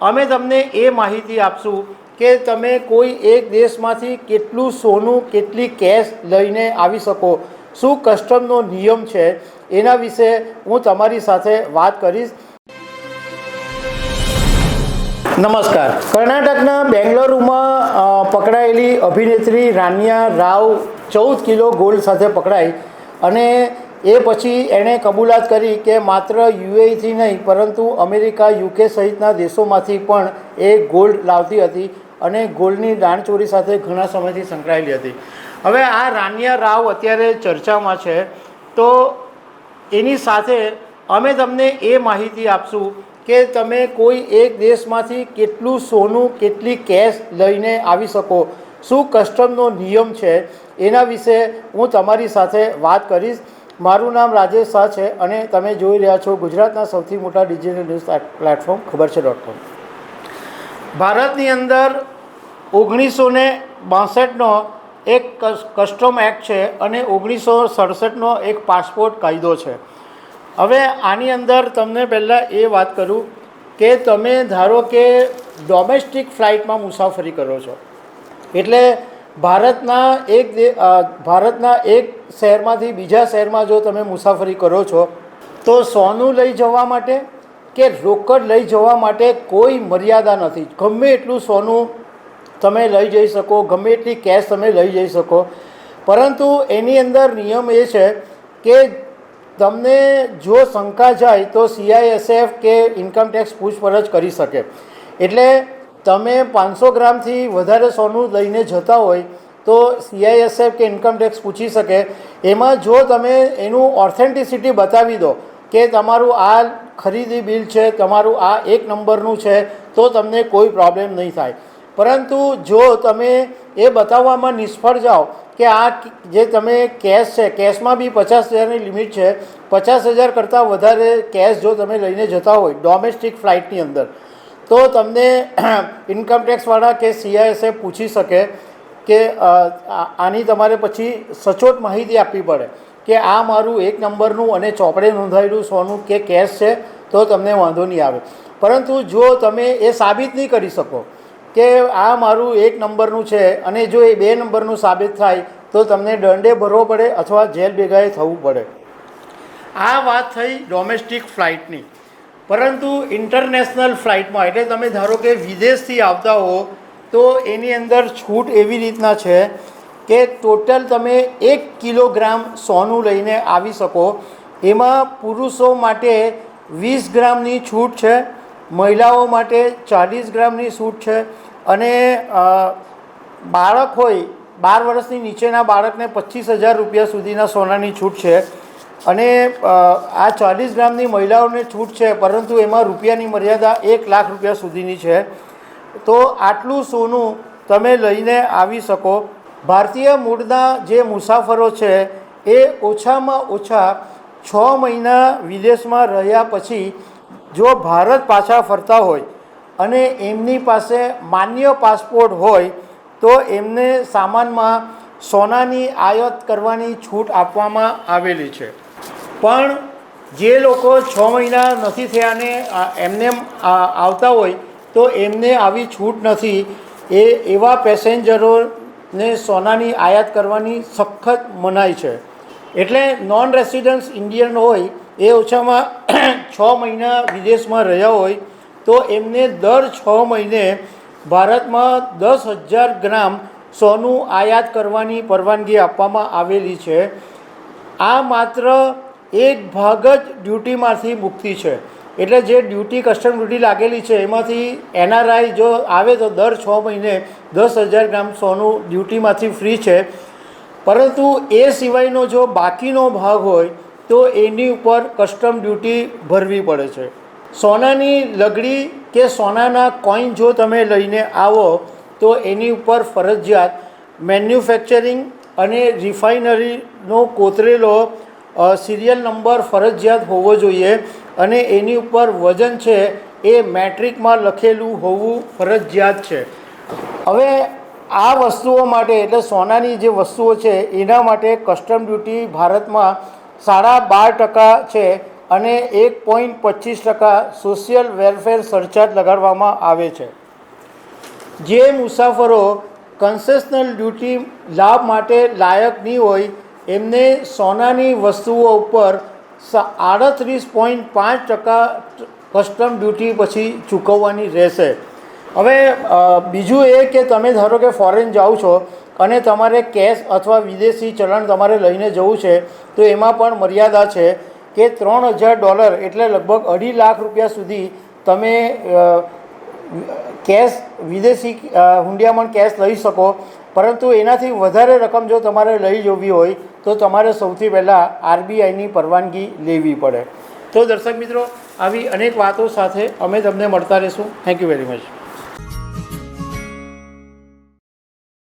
અમે તમને એ માહિતી આપશું કે તમે કોઈ એક દેશમાંથી કેટલું સોનું કેટલી કેશ લઈને આવી શકો, શું કસ્ટમનો નિયમ છે, એના વિશે હું તમારી સાથે વાત કરીશ। નમસ્કાર। કર્ણાટકના બેંગલુરુમાં પકડાયેલી અભિનેત્રી રાનિયા રાવ 14 કિલો ગોલ્ડ સાથે પકડાઈ અને એ પછી એણે કબૂલાત કરી કે માત્ર યુએઈથી નહીં પરંતુ અમેરિકા, યુકે સહિતના દેશોમાંથી પણ એ ગોલ્ડ લાવતી હતી અને ગોલ્ડની દાણચોરી સાથે ઘણા સમયથી સંકળાયેલી હતી। હવે આ રાનિયા રાવ અત્યારે ચર્ચામાં છે, તો એની સાથે અમે તમને એ માહિતી આપશું કે તમે કોઈ એક દેશમાંથી કેટલું સોનું કેટલી કેશ લઈને આવી શકો, શું કસ્ટમનો નિયમ છે, એના વિશે હું તમારી સાથે વાત કરીશ। મારું નામ રાજેશ શાહ છે અને તમે જોઈ રહ્યા છો ગુજરાતના સૌથી મોટા ડિજિટલ ન્યૂઝ પ્લેટફોર્મ ખબર છે.com। ભારતની અંદર 1962નો એક કસ્ટમ એક્ટ છે અને 1967નો એક પાસપોર્ટ કાયદો છે। હવે આની અંદર તમને પહેલાં એ વાત કરું કે તમે ધારો કે ડોમેસ્ટિક ફ્લાઇટમાં મુસાફરી કરો છો, એટલે ભારતના એક શહેરમાંથી બીજા શહેરમાં જો તમે મુસાફરી કરો છો તો સોનું લઈ જવા માટે કે રોકડ લઈ જવા માટે કોઈ મર્યાદા નથી। ગમે એટલું સોનું તમે લઈ જઈ શકો, ગમે એટલી કેશ તમે લઈ જઈ શકો, પરંતુ એની અંદર નિયમ એ છે કે તમને જો શંકા જાય તો CISF કે ઇન્કમટેક્સ પૂછપરછ કરી શકે। એટલે તમે 500 ગ્રામથી વધારે સોનું લઈને જતા હોય તો CISF કે ઇન્કમટેક્સ પૂછી શકે। એમાં જો તમે એનું ઓથેન્ટિસિટી બતાવી દો કે તમારું આ ખરીદી બિલ છે, તમારું આ 1 નંબરનું છે, તો તમને કોઈ પ્રોબ્લેમ નહીં થાય। પરંતુ જો તમે એ બતાવવામાં નિષ્ફળ જાઓ કે આ જે તમે કેશ છે, કેશમાં બી 50,000ની લિમિટ છે, 50,000 કરતાં વધારે કેશ જો તમે લઈને જતા હોય ડોમેસ્ટિક ફ્લાઇટની અંદર, તો તમને ઇન્કમટેક્સવાળા કે CISF પૂછી શકે કે આની તમારે પછી સચોટ માહિતી આપવી પડે કે આ મારું 1 નંબરનું અને ચોપડે નોંધાયેલું સોનું કે કેશ છે, તો તમને વાંધો નહીં આવે। પરંતુ જો તમે એ સાબિત નહીં કરી શકો કે આ મારું 1 નંબરનું છે અને જો એ 2 નંબરનું સાબિત થાય તો તમને દંડે ભરવો પડે અથવા જેલ ભેગાએ થવું પડે। આ વાત થઈ ડોમેસ્ટિક ફ્લાઇટની। પરંતુ ઇન્ટરનેશનલ ફ્લાઇટમાં, એટલે તમે ધારો કે વિદેશથી આવતા હો તો એની અંદર છૂટ એવી રીતના છે કે ટોટલ તમે 1 કિલોગ્રામ સોનું લઈને આવી શકો। એમાં પુરુષો માટે 20 ગ્રામની છૂટ છે, મહિલાઓ માટે 40 ગ્રામની છૂટ છે અને બાળક હોય 12 વર્ષની નીચેના બાળકને 25,000 રૂપિયા સુધીના સોનાની છૂટ છે અને આ 40 ગ્રામની મહિલાઓને છૂટ છે, પરંતુ એમાં રૂપિયાની મર્યાદા 1 લાખ રૂપિયા સુધીની છે। તો આટલું સોનું તમે લઈને આવી શકો। ભારતીય મૂળના જે મુસાફરો છે એ ઓછામાં ઓછા 6 મહિના વિદેશમાં રહ્યા પછી જો ભારત પાછા ફરતા હોય અને એમની પાસે માન્ય પાસપોર્ટ હોય તો એમને સામાનમાં સોનાની આયાત કરવાની છૂટ આપવામાં આવેલી છે। પણ જે લોકો 6 મહિના નથી થયા અને એમને આવતા હોય તો એમને આવી છૂટ નથી। એવા પેસેન્જરોને સોનાની આયાત કરવાની સખત મનાઈ છે। એટલે નોન રેસિડન્સ ઇન્ડિયન હોય એ ઓછામાં 6 મહિના વિદેશમાં રહ્યા હોય તો એમને દર 6 મહિને ભારતમાં 10,000 ગ્રામ સોનું આયાત કરવાની પરવાનગી આપવામાં આવેલી છે। આ માત્ર એક ભાગ જ ડ્યુટીમાંથી મુક્તિ છે। એટલે જે ડ્યુટી કસ્ટમ ડ્યુટી લાગેલી છે એમાંથી NRI જો આવે તો દર 6 મહિને 10,000 ગ્રામ સોનું ડ્યુટીમાંથી ફ્રી છે। પરંતુ એ સિવાયનો જો બાકીનો ભાગ હોય તો એની ઉપર કસ્ટમ ડ્યુટી ભરવી પડે છે। સોનાની લગડી કે સોનાના કોઈન જો તમે લઈને આવો તો એની ઉપર ફરજિયાત મેન્યુફેક્ચરિંગ અને રિફાઇનરીનો કોતરેલો સિરિયલ નંબર ફરજિયાત હોવો જોઈએ અને એની ઉપર વજન છે એ મેટ્રિકમાં લખેલું હોવું ફરજિયાત છે। હવે આ વસ્તુઓ માટે, એટલે સોનાની જે વસ્તુઓ છે એના માટે કસ્ટમ ડ્યુટી ભારતમાં 12.5% છે અને 1.25% સોશિયલ વેલફેર સરચાર્જ લગાડવામાં આવે છે. જે મુસાફરો કન્સેશનલ ડ્યુટી લાભ માટે લાયક નહીં હોય એમને સોનાની વસ્તુઓ ઉપર 38.5% કસ્ટમ ડ્યુટી પછી ચૂકવવાની રહેશે. હવે બીજું એ કે તમે ધારો કે ફોરેન જાઓ છો અને તમારે કેશ અથવા વિદેશી ચલણ તમારે લઈને જવું છે તો એમાં પણ મર્યાદા છે કે $3,000 એટલે લગભગ 2.5 લાખ રૂપિયા સુધી તમે કેશ વિદેશી હુંડિયામણ કેશ લઈ શકો. પરંતુ એનાથી વધારે રકમ જો તમારે લઈ જવી હોય તો તમારે સૌથી પહેલાં RBIની પરવાનગી લેવી પડે. તો દર્શક મિત્રો, આવી અનેક વાતો સાથે અમે તમને મળતા રહીશું. Thank you very much.